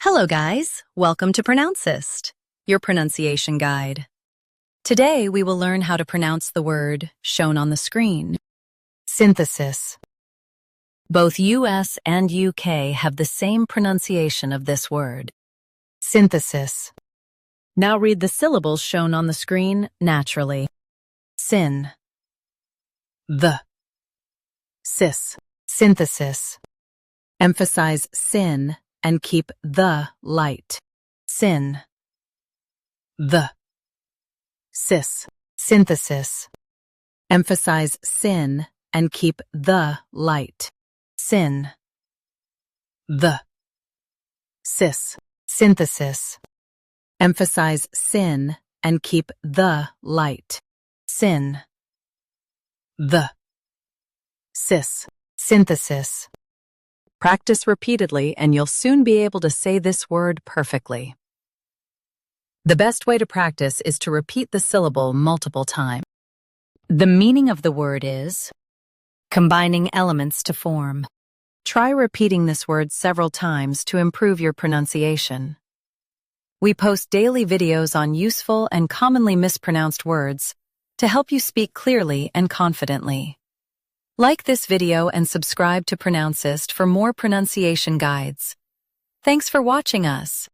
Hello guys, welcome to Pronouncist, your pronunciation guide. Today we will learn how to pronounce the word shown on the screen. Synthesis. Both US and UK have the same pronunciation of this word. Synthesis. Now read the syllables shown on the screen naturally. Syn. The. Sis. Synthesis. Emphasize sin and keep the light. Syn. The. Sis. Synthesis. Emphasize sin and keep the light. Syn. The. Sis. Synthesis. Emphasize sin and keep the light. Syn. The. Sis. Synthesis. Practice repeatedly and you'll soon be able to say this word perfectly. The best way to practice is to repeat the syllable multiple times. The meaning of the word is combining elements to form. Try repeating this word several times to improve your pronunciation. We post daily videos on useful and commonly mispronounced words to help you speak clearly and confidently. Like this video and subscribe to Pronouncist for more pronunciation guides. Thanks for watching us.